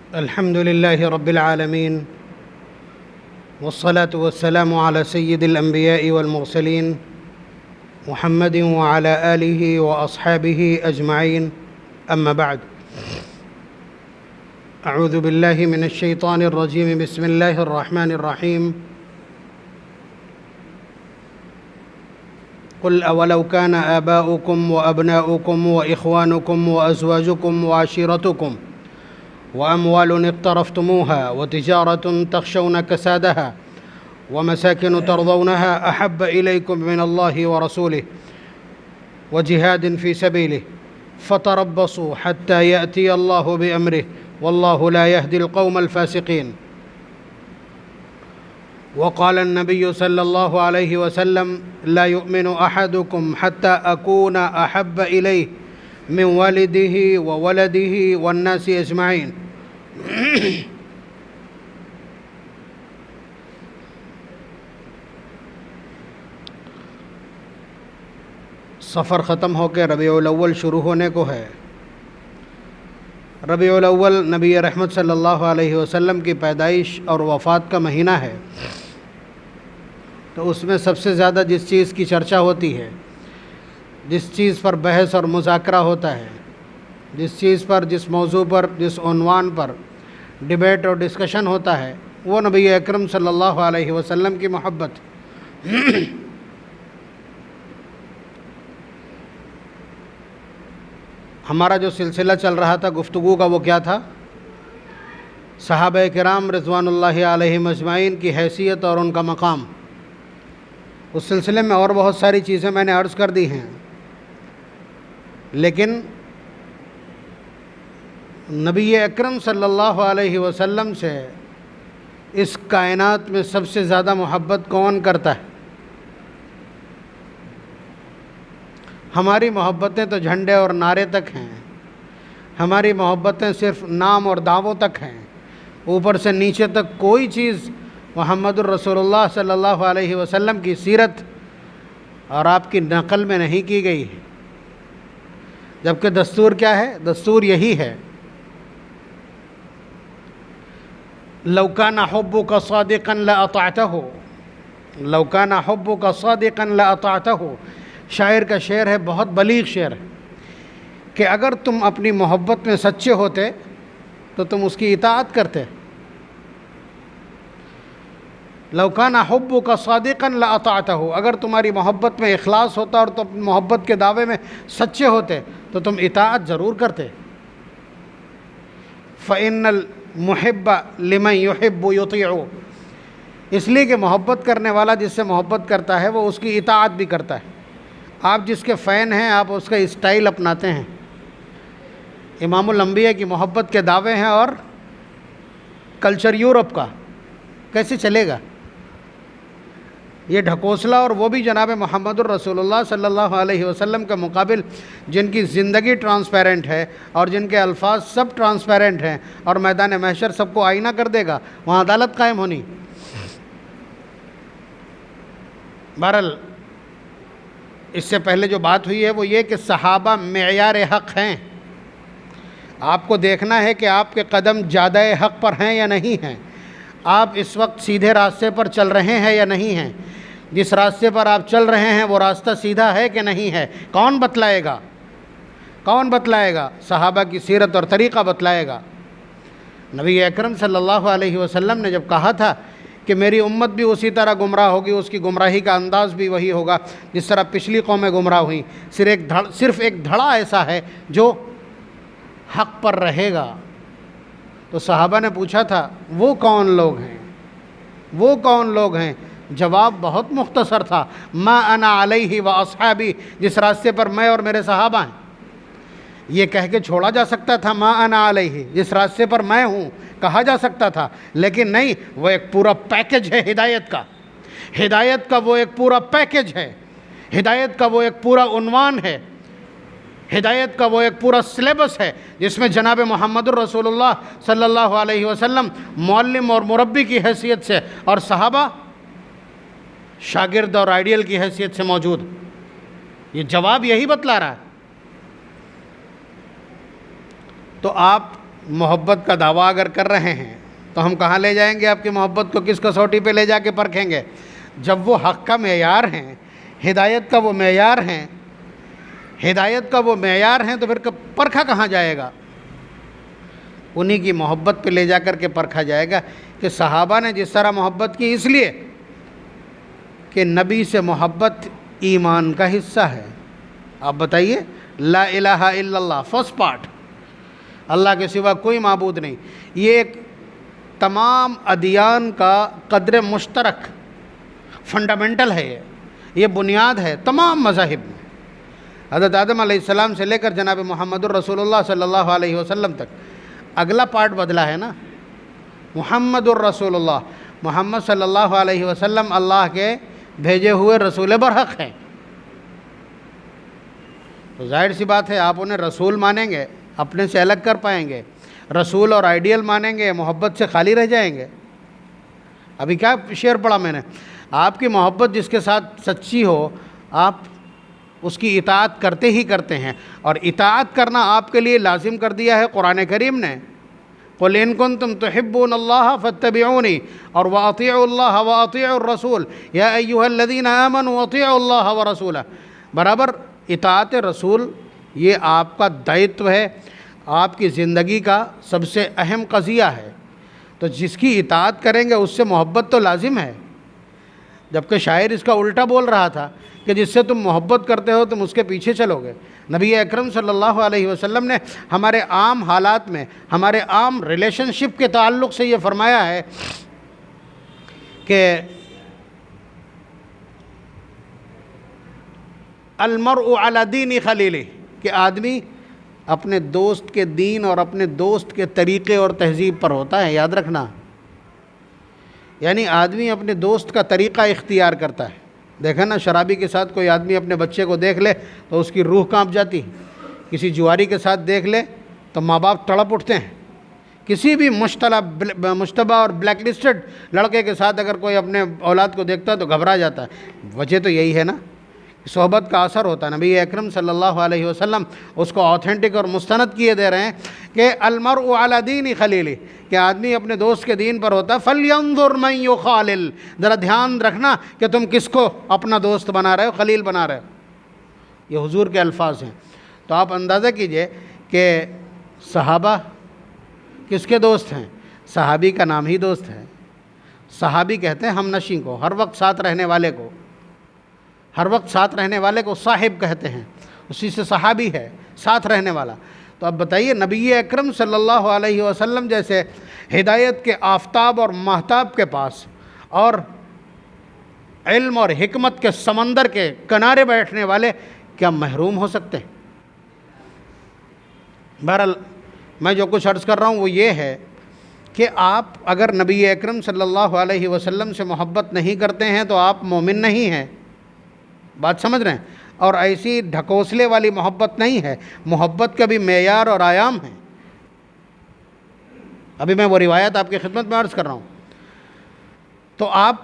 الحمد لله رب العالمين، والصلاة والسلام على سيد الأنبياء والمرسلين محمد وعلى آله وأصحابه أجمعين. أما بعد، أعوذ بالله من الشيطان الرجيم. بسم الله الرحمن الرحيم. قل أولو كان آباؤكم وأبناؤكم وإخوانكم وأزواجكم وعشيرتكم وأموال اقترفتموها وتجارة تخشون كسادها ومساكن ترضونها أحب إليكم من الله ورسوله وجهاد في سبيله فتربصوا حتى يأتي الله بأمره والله لا يهدي القوم الفاسقين. وقال النبي صلى الله عليه وسلم: لا يؤمن أحدكم حتى أكون أحب إليه من والده وولده والناس أجمعين. سفر ختم ہو کے ربیع الاول شروع ہونے کو ہے. ربیع الاول نبی رحمت صلی اللہ علیہ وسلم کی پیدائش اور وفات کا مہینہ ہے، تو اس میں سب سے زیادہ جس چیز کی چرچا ہوتی ہے، جس چیز پر بحث اور مذاکرہ ہوتا ہے، جس چیز پر، جس موضوع پر، جس عنوان پر ڈیبیٹ اور ڈسکشن ہوتا ہے، وہ نبی اکرم صلی اللہ علیہ وسلم کی محبت. ہمارا جو سلسلہ چل رہا تھا گفتگو کا، وہ کیا تھا؟ صحابہ کرام رضوان اللہ علیہم اجمعین کی حیثیت اور ان کا مقام. اس سلسلے میں اور بہت ساری چیزیں میں نے عرض کر دی ہیں، لیکن نبی اکرم صلی اللہ علیہ وسلم سے اس کائنات میں سب سے زیادہ محبت کون کرتا ہے؟ ہماری محبتیں تو جھنڈے اور نعرے تک ہیں، ہماری محبتیں صرف نام اور دعووں تک ہیں، اوپر سے نیچے تک کوئی چیز محمد الرسول اللہ صلی اللہ علیہ وسلم کی سیرت اور آپ کی نقل میں نہیں کی گئی ہے. جبکہ دستور کیا ہے؟ دستور یہی ہے: لو کان حبک صادقا لاطعتہ، لو کان حبک صادقا لاطعتہ. شاعر کا شعر ہے، بہت بلیغ شعر ہے، کہ اگر تم اپنی محبت میں سچے ہوتے تو تم اس کی اطاعت کرتے. لو کان حبک صادقا لاطعتہ، اگر تمہاری محبت میں اخلاص ہوتا اور تم محبت کے دعوے میں سچے ہوتے تو تم اطاعت ضرور کرتے. فإن المحب لمن يحب يطيع، اس لیے کہ محبت کرنے والا جس سے محبت کرتا ہے وہ اس کی اطاعت بھی کرتا ہے. آپ جس کے فین ہیں آپ اس کا اسٹائل اپناتے ہیں. امام الانبیاء کی محبت کے دعوے ہیں اور کلچر یورپ کا، کیسے چلے گا یہ ڈھکوسلا؟ اور وہ بھی جناب محمد الرسول اللہ صلی اللہ علیہ وسلم کے مقابل جن کی زندگی ٹرانسپیرنٹ ہے اور جن کے الفاظ سب ٹرانسپیرنٹ ہیں، اور میدان محشر سب کو آئینہ کر دے گا، وہاں عدالت قائم ہونی. بہرحال اس سے پہلے جو بات ہوئی ہے وہ یہ کہ صحابہ معیار حق ہیں. آپ کو دیکھنا ہے کہ آپ کے قدم جادہ حق پر ہیں یا نہیں ہیں، آپ اس وقت سیدھے راستے پر چل رہے ہیں یا نہیں ہیں، جس راستے پر آپ چل رہے ہیں وہ راستہ سیدھا ہے کہ نہیں ہے. کون بتلائے گا؟ کون بتلائے گا؟ صحابہ کی سیرت اور طریقہ بتلائے گا. نبی اکرم صلی اللہ علیہ وسلم نے جب کہا تھا کہ میری امت بھی اسی طرح گمراہ ہوگی، اس کی گمراہی کا انداز بھی وہی ہوگا جس طرح پچھلی قومیں گمراہ ہوئیں، صرف ایک دھڑا ایسا ہے جو حق پر رہے گا. تو صحابہ نے پوچھا تھا وہ کون لوگ ہیں؟ وہ کون لوگ ہیں؟ جواب بہت مختصر تھا: ما انا علیہ و اصحابی، جس راستے پر میں اور میرے صحابہ ہیں. یہ کہہ کے چھوڑا جا سکتا تھا ما انا علیہ، جس راستے پر میں ہوں، کہا جا سکتا تھا، لیکن نہیں، وہ ایک پورا پیکج ہے ہدایت کا. ہدایت کا وہ ایک پورا پیکج ہے، ہدایت کا وہ ایک پورا عنوان ہے، ہدایت کا وہ ایک پورا سلیبس ہے جس میں جناب محمد الرسول اللہ صلی اللہ علیہ وسلم معلم اور مربی کی حیثیت سے اور صحابہ شاگرد اور آئیڈیل کی حیثیت سے موجود. یہ جواب یہی بتلا رہا ہے. تو آپ محبت کا دعویٰ اگر کر رہے ہیں تو ہم کہاں لے جائیں گے آپ کی محبت کو؟ کس کسوٹی پہ لے جا کے پرکھیں گے؟ جب وہ حق کا معیار ہیں، ہدایت کا وہ معیار ہیں، ہدایت کا وہ معیار ہیں، تو پھر پرکھا کہاں جائے گا؟ انہی کی محبت پہ لے جا کر کے پرکھا جائے گا کہ صحابہ نے جس طرح محبت کی، اس لیے کہ نبی سے محبت ایمان کا حصہ ہے۔ آپ بتائیے، لا الہ الا اللہ فرسٹ پارٹ، اللہ کے سوا کوئی معبود نہیں، یہ ایک تمام ادیان کا قدر مشترک فنڈامنٹل ہے، یہ بنیاد ہے تمام مذاہب میں۔ حضرت آدم علیہ السلام سے لے کر جناب محمد الرسول اللہ صلی اللہ علیہ وسلم تک اگلا پارٹ بدلا ہے نا، محمد الرسول اللہ، محمد صلی اللہ علیہ وسلم اللہ کے بھیجے ہوئے رسول برحق ہیں۔ تو ظاہر سی بات ہے، آپ انہیں رسول مانیں گے اپنے سے الگ کر پائیں گے، رسول اور آئیڈیل مانیں گے محبت سے خالی رہ جائیں گے۔ ابھی کیا شعر پڑھا میں نے، آپ کی محبت جس کے ساتھ سچی ہو آپ اس کی اطاعت کرتے ہی کرتے ہیں، اور اطاعت کرنا آپ کے لیے لازم کر دیا ہے قرآن کریم نے۔ قُلْ إِن كُنتُمْ تُحِبُّونَ اللَّهَ فَاتَّبِعُونِي، اور وَأَطِيعُوا اللَّهَ وَأَطِيعُوا الرَّسُولَ يَا أَيُّهَا الَّذِينَ آمَنُوا أَطِيعُوا اللَّهَ وَرَسُولَهُ۔ برابر اطاعت رسول یہ آپ کا دائتو ہے، آپ کی زندگی کا سب سے اہم قضیہ ہے، تو جس کی اطاعت کریں گے اس سے محبت تو لازم ہے۔ جبکہ شاعر اس کا الٹا بول رہا تھا کہ جس سے تم محبت کرتے ہو تم اس کے پیچھے چلو گے۔ نبی اکرم صلی اللہ علیہ وسلم نے ہمارے عام حالات میں، ہمارے عام ریلیشن شپ کے تعلق سے یہ فرمایا ہے کہ المرء علی دین خلیلہ، کہ آدمی اپنے دوست کے دین اور اپنے دوست کے طریقے اور تہذیب پر ہوتا ہے، یاد رکھنا۔ یعنی آدمی اپنے دوست کا طریقہ اختیار کرتا ہے۔ دیکھا نا، شرابی کے ساتھ کوئی آدمی اپنے بچے کو دیکھ لے تو اس کی روح کانپ جاتی، کسی جواری کے ساتھ دیکھ لے تو ماں باپ تڑپ اٹھتے ہیں، کسی بھی مشتبہ اور بلیک لسٹڈ لڑکے کے ساتھ اگر کوئی اپنے اولاد کو دیکھتا ہے تو گھبرا جاتا ہے۔ وجہ تو یہی ہے نا، صحبت کا اثر ہوتا ہے۔ نبی اکرم صلی اللہ علیہ وسلم اس کو آتھینٹک اور مستند کیے دے رہے ہیں کہ المرء علی دین خلیلہ، کہ آدمی اپنے دوست کے دین پر ہوتا ہے۔ فَلْيَنظُرْ مَنْ يُخَالِلْ، ذرا دھیان رکھنا کہ تم کس کو اپنا دوست بنا رہے ہو، خلیل بنا رہے ہو۔ یہ حضور کے الفاظ ہیں۔ تو آپ اندازہ کیجئے کہ صحابہ کس کے دوست ہیں؟ صحابی کا نام ہی دوست ہے۔ صحابی کہتے ہیں ہم نشیں کو، ہر وقت ساتھ رہنے والے کو، ہر وقت ساتھ رہنے والے کو صاحب کہتے ہیں، اسی سے صحابی ہے، ساتھ رہنے والا۔ تو اب بتائیے، نبی اکرم صلی اللہ علیہ وسلم جیسے ہدایت کے آفتاب اور مہتاب کے پاس اور علم اور حکمت کے سمندر کے کنارے بیٹھنے والے کیا محروم ہو سکتے ہیں؟ بہرحال میں جو کچھ عرض کر رہا ہوں وہ یہ ہے کہ آپ اگر نبی اکرم صلی اللہ علیہ وسلم سے محبت نہیں کرتے ہیں تو آپ مومن نہیں ہیں، بات سمجھ رہے ہیں؟ اور ایسی ڈھکوسلے والی محبت نہیں ہے، محبت کا بھی معیار اور آیام ہے۔ ابھی میں وہ روایت آپ کی خدمت میں عرض کر رہا ہوں۔ تو آپ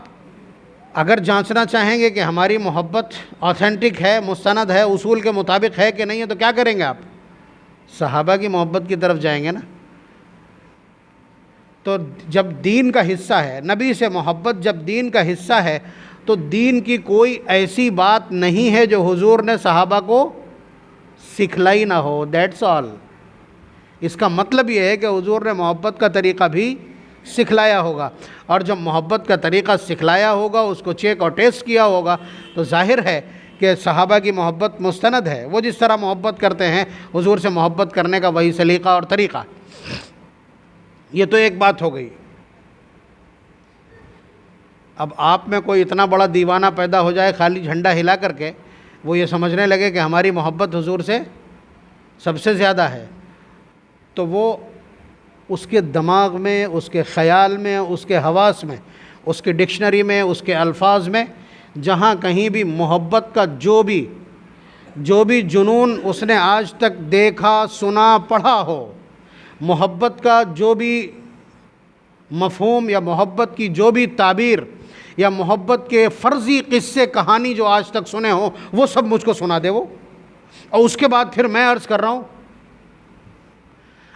اگر جانچنا چاہیں گے کہ ہماری محبت آتھینٹک ہے، مستند ہے، اصول کے مطابق ہے کہ نہیں ہے، تو کیا کریں گے؟ آپ صحابہ کی محبت کی طرف جائیں گے نا۔ تو جب دین کا حصہ ہے، نبی سے محبت جب دین کا حصہ ہے، تو دین کی کوئی ایسی بات نہیں ہے جو حضور نے صحابہ کو سکھلائی نہ ہو۔ That's all. اس کا مطلب یہ ہے کہ حضور نے محبت کا طریقہ بھی سکھلایا ہوگا، اور جب محبت کا طریقہ سکھلایا ہوگا، اس کو چیک اور ٹیسٹ کیا ہوگا، تو ظاہر ہے کہ صحابہ کی محبت مستند ہے۔ وہ جس طرح محبت کرتے ہیں، حضور سے محبت کرنے کا وہی سلیقہ اور طریقہ۔ یہ تو ایک بات ہو گئی۔ اب آپ میں کوئی اتنا بڑا دیوانہ پیدا ہو جائے خالی جھنڈا ہلا کر کے، وہ یہ سمجھنے لگے کہ ہماری محبت حضور سے سب سے زیادہ ہے، تو وہ اس کے دماغ میں، اس کے خیال میں، اس کے حواس میں، اس کے ڈکشنری میں، اس کے الفاظ میں جہاں کہیں بھی محبت کا جو بھی جنون اس نے آج تک دیکھا، سنا، پڑھا ہو، محبت کا جو بھی مفہوم یا محبت کی جو بھی تعبیر یا محبت کے فرضی قصے کہانی جو آج تک سنے ہوں، وہ سب مجھ کو سنا دے وہ، اور اس کے بعد پھر میں عرض کر رہا ہوں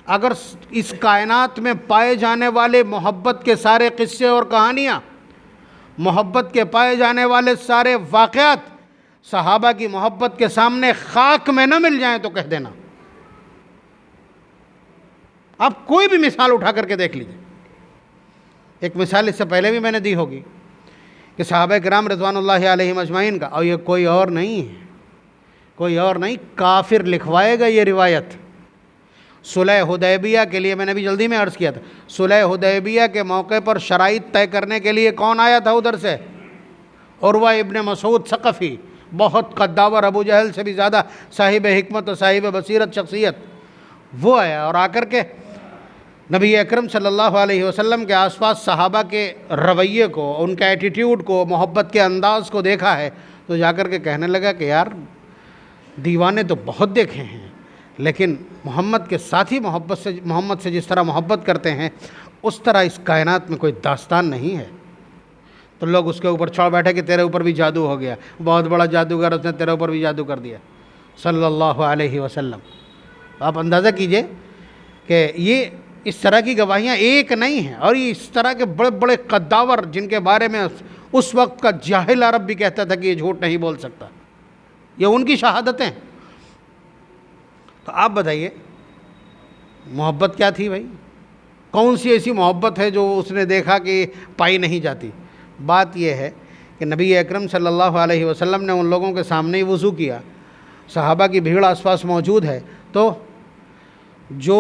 اگر اس کائنات میں پائے جانے والے محبت کے سارے قصے اور کہانیاں، محبت کے پائے جانے والے سارے واقعات صحابہ کی محبت کے سامنے خاک میں نہ مل جائیں تو کہہ دینا۔ آپ کوئی بھی مثال اٹھا کر کے دیکھ لیجیے۔ ایک مثال اس سے پہلے بھی میں نے دی ہوگی کہ صحابہ کرام رضوان اللہ علیہم اجمعین کا، اور یہ کوئی اور نہیں ہے، کوئی اور نہیں، کافر لکھوائے گا یہ روایت۔ صلح حدیبیہ کے لیے، میں نے بھی جلدی میں عرض کیا تھا، صلح حدیبیہ کے موقع پر شرائط طے کرنے کے لیے کون آیا تھا ادھر سے؟ عروہ ابن مسعود ثقفی، بہت قداور، ابو جہل سے بھی زیادہ صاحب حکمت و صاحب بصیرت شخصیت، وہ آیا اور آ کر کے نبی اکرم صلی اللہ علیہ وسلم کے آس پاس صحابہ کے رویے کو، ان کا ایٹیٹیوڈ کو، محبت کے انداز کو دیکھا ہے، تو جا کر کے کہنے لگا کہ یار دیوانے تو بہت دیکھے ہیں، لیکن محمد کے ساتھی محمد سے جس طرح محبت کرتے ہیں اس طرح اس کائنات میں کوئی داستان نہیں ہے۔ تو لوگ اس کے اوپر چڑھ بیٹھے کہ تیرے اوپر بھی جادو ہو گیا، بہت بڑا جادوگر، اس نے تیرے اوپر بھی جادو کر دیا صلی اللہ علیہ وسلم۔ آپ اندازہ کیجئے کہ یہ اس طرح کی گواہیاں ایک نہیں ہیں، اور یہ اس طرح کے بڑے بڑے قداور جن کے بارے میں اس وقت کا جاہل عرب بھی کہتا تھا کہ یہ جھوٹ نہیں بول سکتا، یہ ان کی شہادتیں۔ تو آپ بتائیے محبت کیا تھی بھائی؟ کون سی ایسی محبت ہے جو اس نے دیکھا کہ پائی نہیں جاتی؟ بات یہ ہے کہ نبی اکرم صلی اللہ علیہ وسلم نے ان لوگوں کے سامنے ہی وضو کیا، صحابہ کی بھیڑ آس پاس موجود ہے، تو جو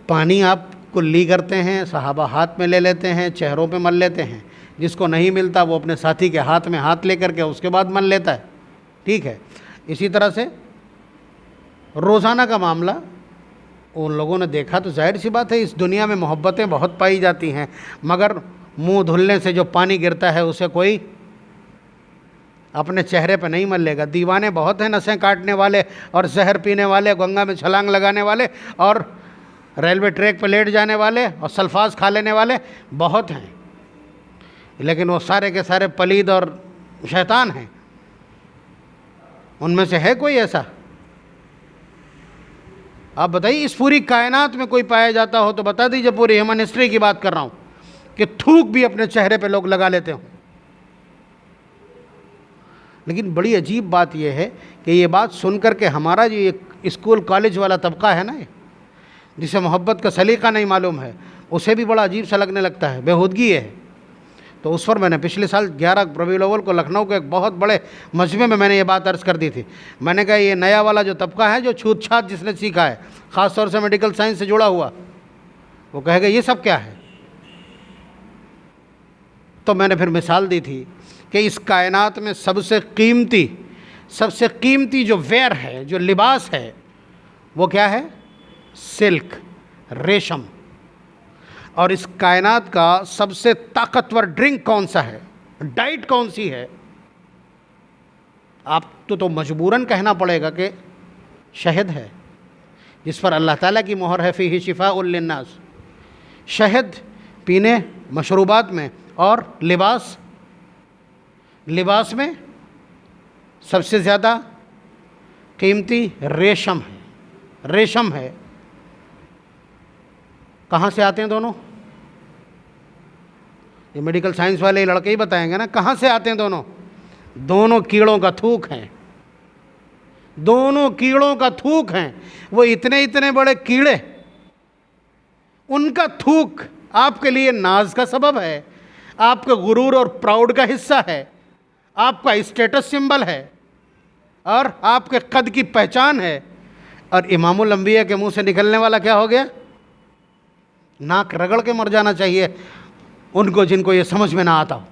پانی آپ کلی کرتے ہیں صحابہ ہاتھ میں لے لیتے ہیں، چہروں پہ مل لیتے ہیں، جس کو نہیں ملتا وہ اپنے ساتھی کے ہاتھ میں ہاتھ لے کر کے اس کے بعد مل لیتا ہے، ٹھیک ہے۔ اسی طرح سے روزانہ کا معاملہ ان لوگوں نے دیکھا، تو ظاہر سی بات ہے اس دنیا میں محبتیں بہت پائی جاتی ہیں، مگر منہ دھلنے سے جو پانی گرتا ہے اسے کوئی اپنے چہرے پہ نہیں مل لے گا۔ دیوانے بہت ہیں، نسیں کاٹنے والے اور زہر پینے والے، گنگا میں چھلانگ لگانے والے اور ریلوے ٹریک پہ لیٹ جانے والے اور سلفاز کھا لینے والے بہت ہیں، لیکن وہ سارے کے سارے پلید اور شیطان ہیں۔ ان میں سے ہے کوئی ایسا؟ آپ بتائیے اس پوری کائنات میں کوئی پایا جاتا ہو تو بتا دیجئے، پوری ہیومن ہسٹری کی بات کر رہا ہوں، کہ تھوک بھی اپنے چہرے پہ لوگ لگا لیتے ہوں۔ لیکن بڑی عجیب بات یہ ہے کہ یہ بات سن کر کے ہمارا جو یہ اسکول کالج والا طبقہ ہے نا، جسے محبت کا سلیقہ نہیں معلوم ہے، اسے بھی بڑا عجیب سا لگنے لگتا ہے، بیہودگی ہے۔ تو اس پر میں نے پچھلے سال 11 ربیع الاول کو لکھنؤ کے ایک بہت بڑے مجمع میں نے یہ بات عرض کر دی تھی۔ میں نے کہا یہ نیا والا جو طبقہ ہے، جو چھوت چھات جس نے سیکھا ہے، خاص طور سے میڈیکل سائنس سے جڑا ہوا، وہ کہے گا یہ سب کیا ہے؟ تو میں نے پھر مثال دی تھی کہ اس کائنات میں سب سے قیمتی جو ویئر ہے، جو لباس ہے، وہ کیا ہے؟ سلک، ریشم۔ اور اس کائنات کا سب سے طاقتور ڈرنک کون سا ہے؟ ڈائٹ کون سی ہے؟ آپ تو مجبوراً کہنا پڑے گا کہ شہد ہے، جس پر اللہ تعالیٰ کی مہر ہے، فیہ شفاء للناس۔ شہد پینے مشروبات میں، اور لباس میں سب سے زیادہ قیمتی ریشم ہے۔ کہاں سے آتے ہیں دونوں؟ یہ میڈیکل سائنس والے لڑکے ہی بتائیں گے نا، کہاں سے آتے ہیں دونوں؟ دونوں کیڑوں کا تھوک ہیں، دونوں کیڑوں کا تھوک ہیں۔ وہ اتنے بڑے کیڑے، ان کا تھوک آپ کے لیے ناز کا سبب ہے، آپ کے غرور اور پراؤڈ کا حصہ ہے، آپ کا اسٹیٹس سمبل ہے، اور آپ کے قد کی پہچان ہے۔ اور امام الانبیاء کے منہ سے نکلنے والا کیا ہو گیا؟ ناک رگڑ کے مر جانا چاہیے ان کو جن کو یہ سمجھ میں نہ آتا ہو۔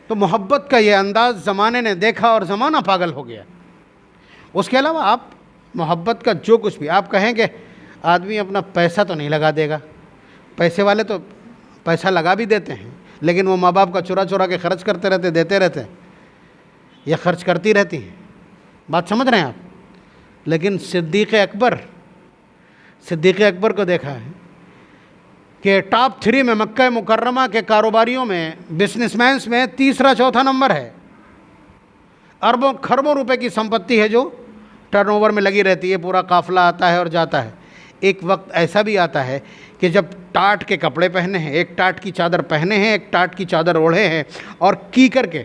تو محبت کا یہ انداز زمانے نے دیکھا اور زمانہ پاگل ہو گیا۔ اس کے علاوہ آپ محبت کا جو کچھ بھی آپ کہیں کہ آدمی اپنا پیسہ تو نہیں لگا دے گا، پیسے والے تو پیسہ لگا بھی دیتے ہیں، لیکن وہ ماں باپ کا چورا کے خرچ کرتے رہتے، دیتے رہتے ہیں، یا خرچ کرتی رہتی ہیں۔ بات سمجھ رہے ہیں آپ؟ لیکن صدیق اکبر کو دیکھا ہے کہ ٹاپ 3 میں مکہ مکرمہ کے کاروباریوں میں، بزنس مینس میں تیسرا چوتھا نمبر ہے۔ اربوں کھربوں روپے کی سمپتی ہے جو ٹرن اوور میں لگی رہتی ہے، پورا قافلہ آتا ہے اور جاتا ہے۔ ایک وقت ایسا بھی آتا ہے کہ جب ٹاٹ کے کپڑے پہنے ہیں، ایک ٹاٹ کی چادر پہنے ہیں، ایک ٹاٹ کی چادر اوڑھے ہیں، اور کیکر کے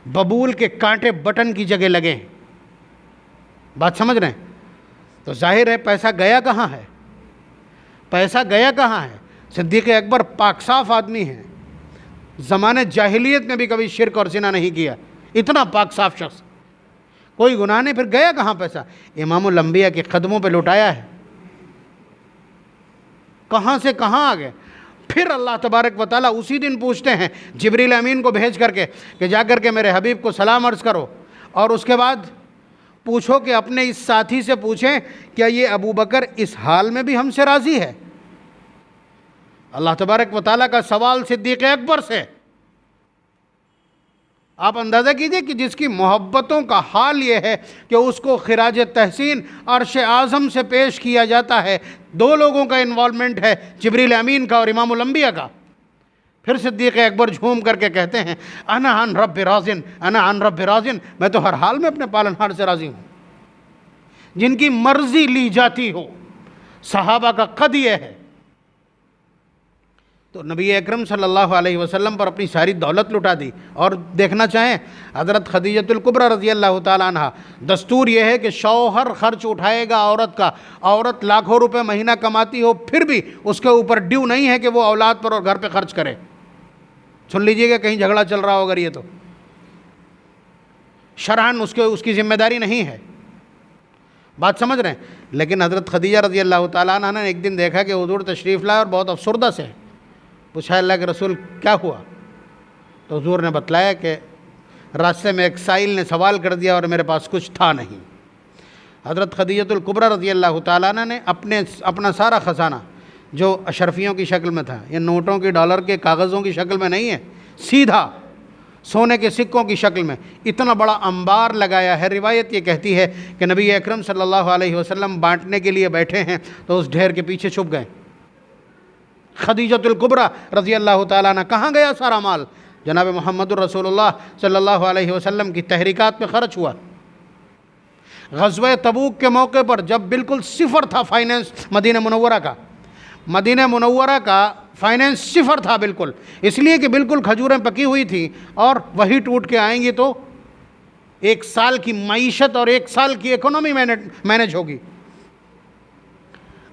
ببول کے کانٹے بٹن کی جگہ لگے ہیں. بات سمجھ رہے ہیں؟ تو ظاہر ہے پیسہ گیا کہاں ہے؟ پیسہ گیا کہاں ہے؟ صدیق اکبر پاک صاف آدمی ہیں، زمانے جاہلیت میں بھی کبھی شرک اور زنا نہیں کیا، اتنا پاک صاف شخص، کوئی گناہ نہیں. پھر گیا کہاں پیسہ؟ امام الانبیاء کے قدموں پہ لٹایا ہے. کہاں سے کہاں آ گئے؟ پھر اللہ تبارک و تعالیٰ اسی دن پوچھتے ہیں جبریل امین کو بھیج کر کے کہ جا کر کے میرے حبیب کو سلام عرض کرو، اور اس کے بعد پوچھو کہ اپنے اس ساتھی سے پوچھیں کیا یہ ابو بکر اس حال میں بھی ہم سے راضی ہے؟ اللہ تبارک و تعالیٰ کا سوال صدیق اکبر سے. آپ اندازہ کیجئے کہ جس کی محبتوں کا حال یہ ہے کہ اس کو خراج تحسین عرش اعظم سے پیش کیا جاتا ہے. دو لوگوں کا انوالومنٹ ہے، جبریل امین کا اور امام الانبیاء کا. پھر صدیق اکبر جھوم کر کے کہتے ہیں انا عن رب راضٍ، انا عن رب راضٍ، میں تو ہر حال میں اپنے پالنہار سے راضی ہوں. جن کی مرضی لی جاتی ہو. صحابہ کا قد یہ ہے. تو نبی اکرم صلی اللہ علیہ وسلم پر اپنی ساری دولت لٹا دی. اور دیکھنا چاہیں حضرت خدیجۃ الکبریٰ رضی اللہ تعالیٰ عنہ، دستور یہ ہے کہ شوہر خرچ اٹھائے گا عورت کا. عورت لاکھوں روپے مہینہ کماتی ہو پھر بھی اس کے اوپر ڈیو نہیں ہے کہ وہ اولاد پر اور گھر پہ خرچ کرے. سن لیجئے گا کہیں جھگڑا چل رہا ہوگا یہ تو شرعاً اس کی ذمہ داری نہیں ہے. بات سمجھ رہے ہیں؟ لیکن حضرت خدیجہ رضی اللہ تعالیٰ عنہ نے ایک دن دیکھا کہ حضور تشریف لائے اور بہت افسردہ سے. پوچھا اللہ کے رسول کیا ہوا؟ تو حضور نے بتلایا کہ راستے میں ایک سائل نے سوال کر دیا اور میرے پاس کچھ تھا نہیں. حضرت خدیجۃ الکبریٰ رضی اللہ تعالیٰ عنہ نے اپنا سارا خزانہ جو اشرفیوں کی شکل میں تھا، یہ نوٹوں کی، ڈالر کے، کاغذوں کی شکل میں نہیں ہے، سیدھا سونے کے سکوں کی شکل میں اتنا بڑا انبار لگایا ہے. روایت یہ کہتی ہے کہ نبی اکرم صلی اللہ علیہ وسلم بانٹنے کے لیے بیٹھے ہیں تو اس ڈھیر کے پیچھے چھپ گئے. خدیجۃ الکبریٰ رضی اللہ تعالیٰ عنہ کہاں گیا سارا مال؟ جناب محمد الرسول اللہ صلی اللہ علیہ وسلم کی تحریکات میں خرچ ہوا. غزوہ تبوک کے موقع پر جب بالکل صفر تھا فائنینس مدینہ منورہ کا فائنینس صفر تھا بالکل، اس لیے کہ بالکل کھجوریں پکی ہوئی تھیں اور وہی ٹوٹ کے آئیں گی تو ایک سال کی معیشت اور ایک سال کی اکنومی مینج ہوگی.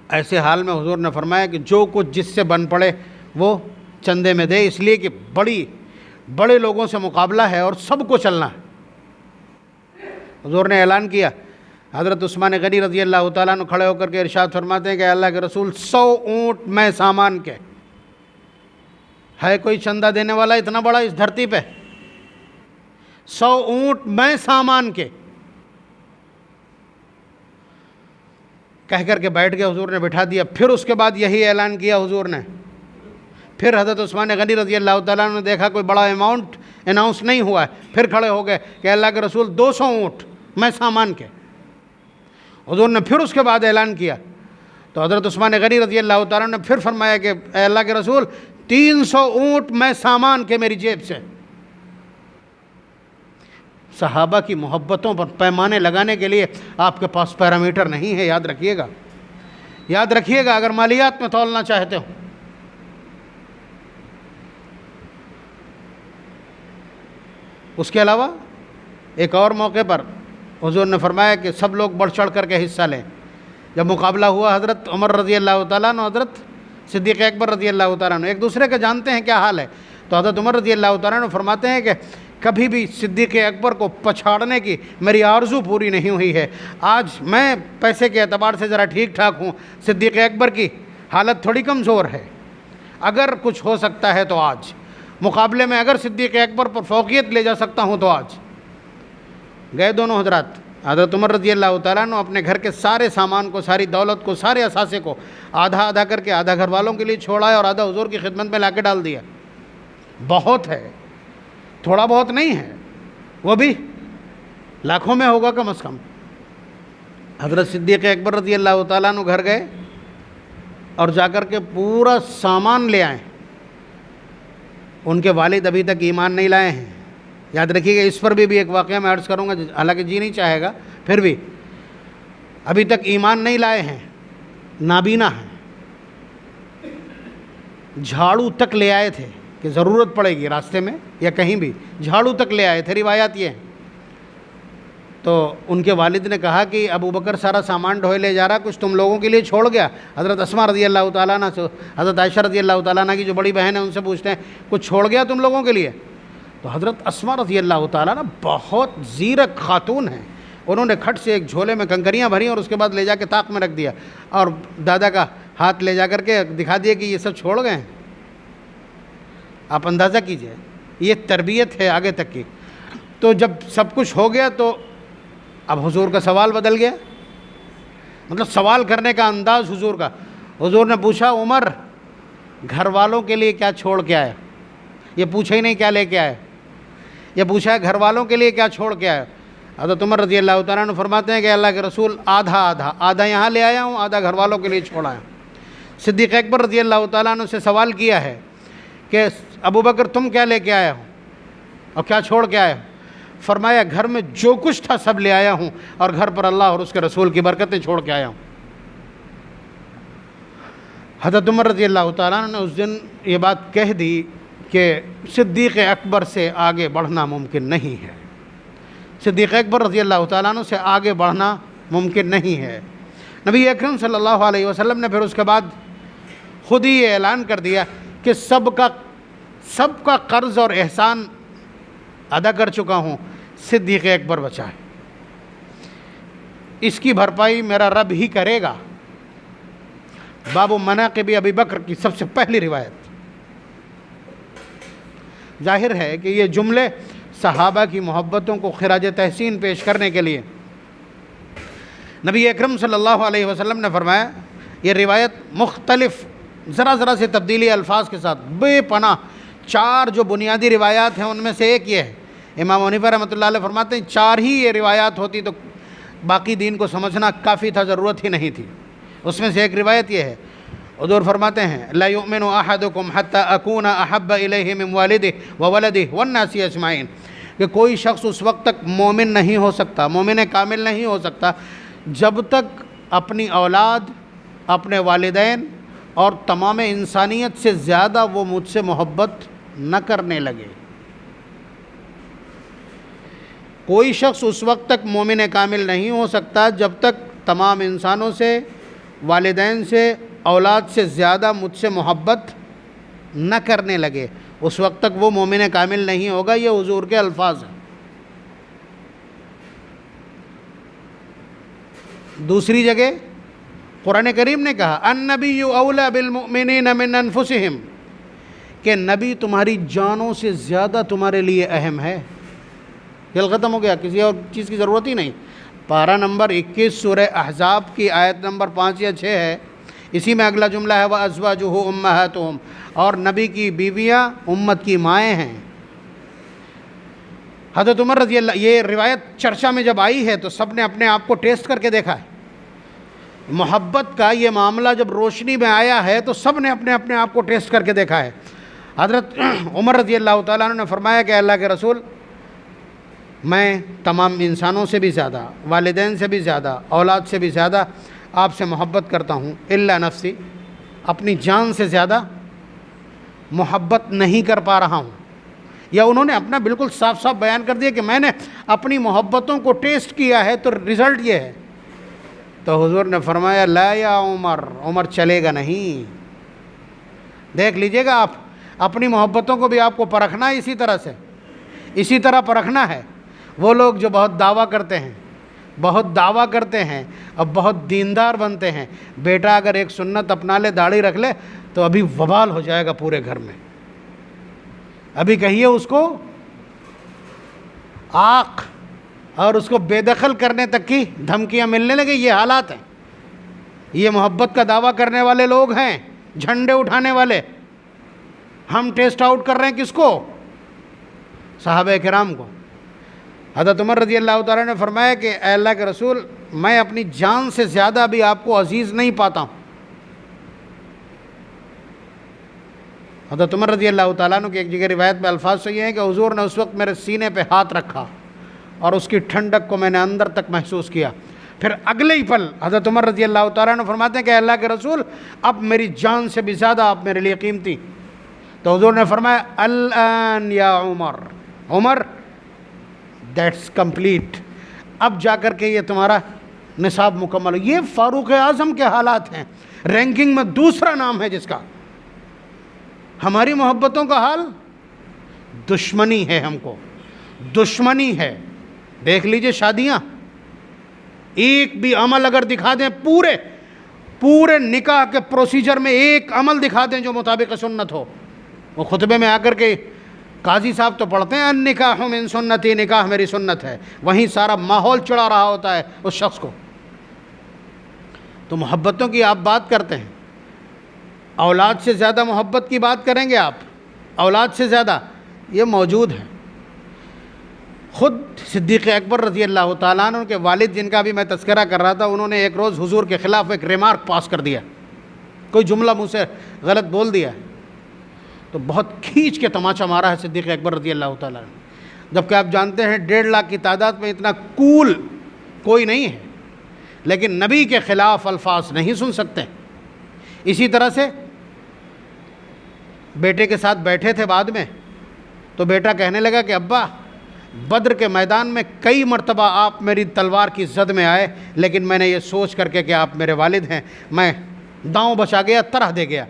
ایسے حال میں حضور نے فرمایا کہ جو کچھ جس سے بن پڑے وہ چندے میں دے، اس لیے کہ بڑے لوگوں سے مقابلہ ہے اور سب کو چلنا ہے. حضور نے اعلان کیا. حضرت عثمان غنی رضی اللہ تعالیٰ عنہ کھڑے ہو کر کے ارشاد فرماتے ہیں کہ اللہ کے رسول 100 اونٹ میں سامان کے. ہے کوئی چندہ دینے والا اتنا بڑا اس دھرتی پہ؟ 100 اونٹ میں سامان کے کہہ کر کے بیٹھ گئے. حضور نے بٹھا دیا. پھر اس کے بعد یہی اعلان کیا حضور نے. پھر حضرت عثمان غنی رضی اللہ تعالیٰ عنہ نے دیکھا کوئی بڑا اماؤنٹ اناؤنس نہیں ہوا ہے، پھر کھڑے ہو گئے کہ اللہ کے رسول 200 اونٹ میں سامان کے. حضور نے پھر اس کے بعد اعلان کیا تو حضرت عثمان غنی رضی اللہ تعالیٰ نے پھر فرمایا کہ اے اللہ کے رسول 300 اونٹ میں سامان کے میری جیب سے. صحابہ کی محبتوں پر پیمانے لگانے کے لیے آپ کے پاس پیرامیٹر نہیں ہے. یاد رکھیے گا اگر مالیات میں تولنا چاہتے ہو. اس کے علاوہ ایک اور موقع پر حضور نے فرمایا کہ سب لوگ بڑھ چڑھ کر کے حصہ لیں. جب مقابلہ ہوا حضرت عمر رضی اللہ تعالیٰ عنہ حضرت صدیق اکبر رضی اللہ تعالیٰ عنہ ایک دوسرے کا جانتے ہیں کیا حال ہے، تو حضرت عمر رضی اللہ تعالیٰ عنہ فرماتے ہیں کہ کبھی بھی صدیق اکبر کو پچھاڑنے کی میری آرزو پوری نہیں ہوئی ہے. آج میں پیسے کے اعتبار سے ذرا ٹھیک ٹھاک ہوں، صدیق اکبر کی حالت تھوڑی کمزور ہے. اگر کچھ ہو سکتا ہے تو آج مقابلے میں اگر صدیق اکبر پر فوقیت لے جا سکتا ہوں تو آج. گئے دونوں حضرات. حضرت عمر رضی اللہ تعالیٰ نے اپنے گھر کے سارے سامان کو، ساری دولت کو، سارے اثاثے کو آدھا کر کے آدھا گھر والوں کے لیے چھوڑا ہے اور آدھا حضور کی خدمت میں لا کے ڈال دیا. بہت ہے، تھوڑا بہت نہیں ہے، وہ بھی لاکھوں میں ہوگا کم از کم. حضرت صدیق اکبر رضی اللہ تعالیٰ عنہ گھر گئے اور جا کر کے پورا سامان لے آئے. ان کے والد ابھی تک ایمان نہیں لائے ہیں. یاد رکھیے گا اس پر بھی ایک واقعہ میں عرض کروں گا، حالانکہ جی نہیں چاہے گا، پھر بھی ابھی تک ایمان نہیں لائے ہیں. نابینا ہیں، جھاڑو تک لے آئے تھے کہ ضرورت پڑے گی راستے میں یا کہیں بھی، جھاڑو تک لے آئے تھے، روایات یہ ہیں۔ تو ان کے والد نے کہا کہ ابو بکر سارا سامان ڈھوئے لے جا رہا، کچھ تم لوگوں کے لیے چھوڑ گیا؟ حضرت اسماء رضی اللہ تعالیٰ عنہ سے، حضرت عائشہ رضی اللہ تعالیٰ عنہ کی جو بڑی بہن ہے ان سے پوچھتے ہیں کچھ چھوڑ گیا تم لوگوں کے لیے؟ تو حضرت اسماء رضی اللہ تعالیٰ عنہ بہت زیرک خاتون ہیں، انہوں نے کھٹ سے ایک جھولے میں کنکریاں بھری اور اس کے بعد لے جا کے طاق میں رکھ دیا اور دادا کا ہاتھ لے جا کر کے دکھا دیا کہ یہ سب چھوڑ گئے ہیں۔ آپ اندازہ کیجئے، یہ تربیت ہے آگے تک کی۔ تو جب سب کچھ ہو گیا تو اب حضور کا سوال بدل گیا، مطلب سوال کرنے کا انداز حضور کا۔ حضور نے پوچھا عمر گھر والوں کے لیے کیا چھوڑ کے آیا؟ یہ پوچھا ہی نہیں کیا لے کے آئے، یہ پوچھا ہے گھر والوں کے لیے کیا چھوڑ کے آئے۔ حضرت عمر رضی اللہ تعالیٰ عنہ فرماتے ہیں کہ اللہ کے رسول آدھا یہاں لے آیا ہوں، آدھا گھر والوں کے لیے چھوڑا ہے۔ صدیق اکبر رضی اللہ تعالیٰ عنہ سے سوال کیا ہے کہ ابو بکر تم کیا لے کے آئے ہو اور کیا چھوڑ کے آئے ہو؟ فرمایا گھر میں جو کچھ تھا سب لے آیا ہوں اور گھر پر اللہ اور اس کے رسول کی برکتیں چھوڑ کے آیا ہوں۔ حضرت عمر رضی اللہ تعالیٰ عنہ نے اس دن یہ بات کہہ دی کہ صدیق اکبر سے آگے بڑھنا ممکن نہیں ہے، صدیق اکبر رضی اللہ تعالیٰ عنہ سے آگے بڑھنا ممکن نہیں ہے۔ نبی اکرم صلی اللہ علیہ وسلم نے پھر اس کے بعد خود ہی یہ اعلان کر دیا کہ سب کا قرض اور احسان ادا کر چکا ہوں، صدیق اکبر بچا ہے، اس کی بھرپائی میرا رب ہی کرے گا۔ باب مناقب ابی بکر کی سب سے پہلی روایت۔ ظاہر ہے کہ یہ جملے صحابہ کی محبتوں کو خراج تحسین پیش کرنے کے لیے نبی اکرم صلی اللہ علیہ وسلم نے فرمایا، یہ روایت مختلف ذرا سے تبدیلی الفاظ کے ساتھ بے پناہ 4 جو بنیادی روایات ہیں ان میں سے ایک یہ ہے۔ امام حنیفہ رحمۃ اللہ علیہ فرماتے ہیں 4 ہی یہ روایات ہوتی تو باقی دین کو سمجھنا کافی تھا، ضرورت ہی نہیں تھی۔ اس میں سے ایک روایت یہ ہے، حضور فرماتے ہیں لا یؤمن احدکم حتی اکون احب الیہ من والدہ وولدہ والناس اجمعین، کہ کوئی شخص اس وقت تک مومن نہیں ہو سکتا، مومن کامل نہیں ہو سکتا جب تک اپنی اولاد، اپنے والدین اور تمام انسانیت سے زیادہ وہ مجھ سے محبت نہ کرنے لگے۔ کوئی شخص اس وقت تک مومن کامل نہیں ہو سکتا جب تک تمام انسانوں سے، والدین سے، اولاد سے زیادہ مجھ سے محبت نہ کرنے لگے، اس وقت تک وہ مومن کامل نہیں ہوگا۔ یہ حضور کے الفاظ ہیں۔ دوسری جگہ قرآن کریم نے کہا النبی اولی بالمؤمنین من انفسہم، کہ نبی تمہاری جانوں سے زیادہ تمہارے لیے اہم ہے۔ کھیل ختم ہو گیا، کسی اور چیز کی ضرورت ہی نہیں۔ پارہ نمبر 21 سورہ احزاب کی آیت نمبر 5 یا 6 ہے، اسی میں اگلا جملہ ہے وَأَزْوَاجُهُ أُمَّهَاتُهُمْ، اور نبی کی بیویاں امت کی مائیں ہیں۔ حضرت عمر رضی اللہ، یہ روایت چرچا میں جب آئی ہے تو سب نے اپنے آپ کو ٹیسٹ کر کے دیکھا ہے۔ محبت کا یہ معاملہ جب روشنی میں آیا ہے تو سب نے اپنے آپ کو ٹیسٹ کر کے دیکھا ہے۔ حضرت عمر رضی اللہ تعالیٰ عنہ نے فرمایا کہ اللہ کے رسول، میں تمام انسانوں سے بھی زیادہ، والدین سے بھی زیادہ، اولاد سے بھی زیادہ آپ سے محبت کرتا ہوں، الا نفسی، اپنی جان سے زیادہ محبت نہیں کر پا رہا ہوں۔ یا انہوں نے اپنا بالکل صاف بیان کر دیا کہ میں نے اپنی محبتوں کو ٹیسٹ کیا ہے تو رزلٹ یہ ہے۔ تو حضور نے فرمایا لا یا عمر چلے گا نہیں۔ دیکھ لیجئے گا، آپ اپنی محبتوں کو بھی آپ کو پرکھنا ہے، اسی طرح پرکھنا ہے۔ وہ لوگ جو بہت دعویٰ کرتے ہیں اب بہت دیندار بنتے ہیں، بیٹا اگر ایک سنت اپنا لے، داڑھی رکھ لے تو ابھی وبال ہو جائے گا پورے گھر میں۔ ابھی کہیے اس کو آق اور اس کو بے دخل کرنے تک کی دھمکیاں ملنے لگے۔ یہ حالات ہیں، یہ محبت کا دعویٰ کرنے والے لوگ ہیں، جھنڈے اٹھانے والے۔ ہم ٹیسٹ آؤٹ کر رہے ہیں کس کو؟ صحابہ کرام کو۔ حضرت عمر رضی اللہ تعالیٰ نے فرمایا کہ اے اللہ کے رسول، میں اپنی جان سے زیادہ بھی آپ کو عزیز نہیں پاتا ہوں۔ حضرت عمر رضی اللہ تعالیٰ عنہ کی ایک جگہ روایت میں الفاظ سے یہ ہیں کہ حضور نے اس وقت میرے سینے پہ ہاتھ رکھا اور اس کی ٹھنڈک کو میں نے اندر تک محسوس کیا۔ پھر اگلے ہی پل حضرت عمر رضی اللہ تعالیٰ عنہ فرماتے ہیں کہ اللہ کے رسول اب میری جان سے بھی زیادہ آپ میرے لیے قیمتی. تو حضور نے فرمایا الآن یا عمر، عمر دیٹس کمپلیٹ، اب جا کر کے یہ تمہارا نصاب مکمل ہو. یہ فاروق اعظم کے حالات ہیں، رینکنگ میں دوسرا نام ہے جس کا. ہماری محبتوں کا حال دشمنی ہے، ہم کو دشمنی ہے. دیکھ لیجئے شادیاں، ایک بھی عمل اگر دکھا دیں، پورے نکاح کے پروسیجر میں ایک عمل دکھا دیں جو مطابق سنت ہو. وہ خطبے میں آ کر کے قاضی صاحب تو پڑھتے ہیں النکاح من سنتی، نکاح میری سنت ہے، وہیں سارا ماحول چڑھا رہا ہوتا ہے اس شخص کو. تو محبتوں کی آپ بات کرتے ہیں، اولاد سے زیادہ محبت کی بات کریں گے آپ، اولاد سے زیادہ، یہ موجود ہے. خود صدیق اکبر رضی اللہ تعالیٰ عنہ کے والد جن کا بھی میں تذکرہ کر رہا تھا، انہوں نے ایک روز حضور کے خلاف ایک ریمارک پاس کر دیا، کوئی جملہ منہ سے غلط بول دیا، تو بہت کھینچ کے تماچا مارا ہے صدیق اکبر رضی اللہ تعالیٰ عنہ. جبکہ آپ جانتے ہیں 1.5 لاکھ کی تعداد میں اتنا کول کوئی نہیں ہے، لیکن نبی کے خلاف الفاظ نہیں سن سکتے. اسی طرح سے بیٹے کے ساتھ بیٹھے تھے بعد میں، تو بیٹا کہنے لگا کہ ابا بدر کے میدان میں کئی مرتبہ آپ میری تلوار کی زد میں آئے، لیکن میں نے یہ سوچ کر کے کہ آپ میرے والد ہیں، میں داؤں بچا گیا، طرح دے گیا.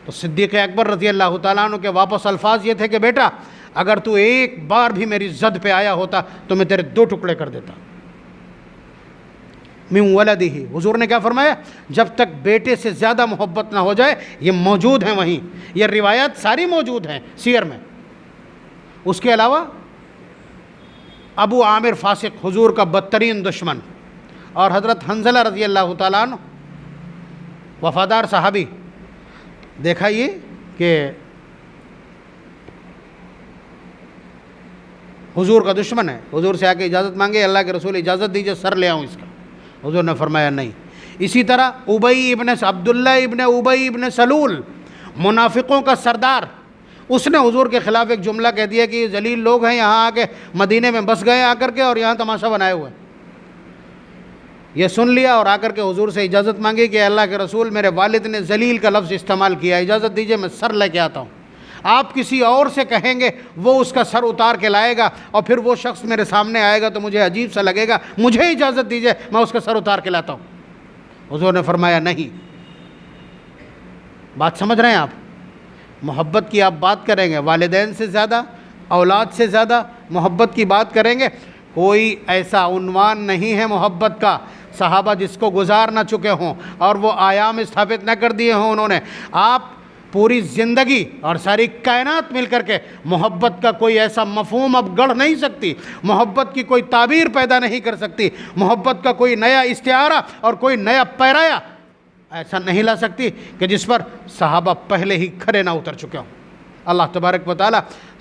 تو صدیق اکبر رضی اللہ تعالیٰ عنہ کے واپس الفاظ یہ تھے کہ بیٹا اگر تو ایک بار بھی میری زد پہ آیا ہوتا تو میں تیرے 2 ٹکڑے کر دیتا. من ولدہ، حضور نے کیا فرمایا؟ جب تک بیٹے سے زیادہ محبت نہ ہو جائے. یہ موجود ہیں وہیں، یہ روایات ساری موجود ہیں سیر میں. اس کے علاوہ ابو عامر فاسق، حضور کا بدترین دشمن، اور حضرت حنظلہ رضی اللہ تعالیٰ عنہ وفادار صحابی. دیکھا یہ کہ حضور کا دشمن ہے، حضور سے آ کے اجازت مانگے، اللہ کے رسول اجازت دیجئے سر لے آؤں اس کا. حضور نے فرمایا نہیں. اسی طرح عبداللہ ابن ابی ابن سلول، منافقوں کا سردار، اس نے حضور کے خلاف ایک جملہ کہہ دیا کہ یہ ذلیل لوگ ہیں، یہاں آ کے مدینے میں بس گئے آ کر کے اور یہاں تماشا بنائے ہوئے. یہ سن لیا اور آ کر کے حضور سے اجازت مانگی کہ اللہ کے رسول میرے والد نے ذلیل کا لفظ استعمال کیا، اجازت دیجئے میں سر لے کے آتا ہوں. آپ کسی اور سے کہیں گے وہ اس کا سر اتار کے لائے گا اور پھر وہ شخص میرے سامنے آئے گا تو مجھے عجیب سا لگے گا، مجھے اجازت دیجئے میں اس کا سر اتار کے لاتا ہوں. حضور نے فرمایا نہیں. بات سمجھ رہے ہیں آپ؟ محبت کی آپ بات کریں گے، والدین سے زیادہ، اولاد سے زیادہ محبت کی بات کریں گے. کوئی ایسا عنوان نہیں ہے محبت کا صحابہ جس کو گزار نہ چکے ہوں اور وہ آیام استھاپت نہ کر دیے ہوں انہوں نے. آپ پوری زندگی اور ساری کائنات مل کر کے محبت کا کوئی ایسا مفہوم اب گڑھ نہیں سکتی، محبت کی کوئی تعبیر پیدا نہیں کر سکتی، محبت کا کوئی نیا استعارہ اور کوئی نیا پیرایا ایسا نہیں لا سکتی کہ جس پر صحابہ پہلے ہی کھرے نہ اتر چکے ہوں. اللہ تبارک و تعالی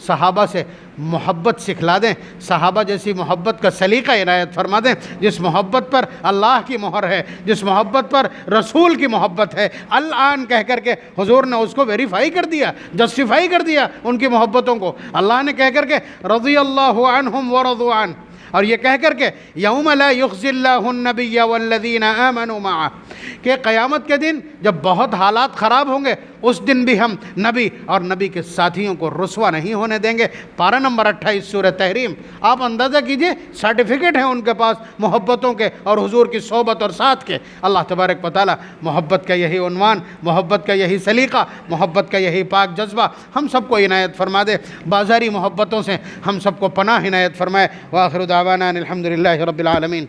صحابہ سے محبت سکھلا دیں، صحابہ جیسی محبت کا سلیقہ عنایت فرما دیں، جس محبت پر اللہ کی مہر ہے، جس محبت پر رسول کی محبت ہے. الآن کہہ کر کے حضور نے اس کو ویریفائی کر دیا، جسٹیفائی کر دیا ان کی محبتوں کو. اللہ نے کہہ کر کے رضی اللہ عنہم ورضوا عنہ، اور یہ کہہ کر کے یوم لا یخزی اللہ النبی والذین آمنوا معہ، کہ قیامت کے دن جب بہت حالات خراب ہوں گے اس دن بھی ہم نبی اور نبی کے ساتھیوں کو رسوا نہیں ہونے دیں گے. پارہ نمبر 28 سورہ تحریم. آپ اندازہ کیجئے سرٹیفکیٹ ہیں ان کے پاس محبتوں کے اور حضور کی صحبت اور ساتھ کے. اللہ تبارک و تعالی محبت کا یہی عنوان، محبت کا یہی سلیقہ، محبت کا یہی پاک جذبہ ہم سب کو عنایت فرما دے. بازاری محبتوں سے ہم سب کو پناہ عنایت فرمائے. وآخر دعوانا الحمدللہ رب العالمین.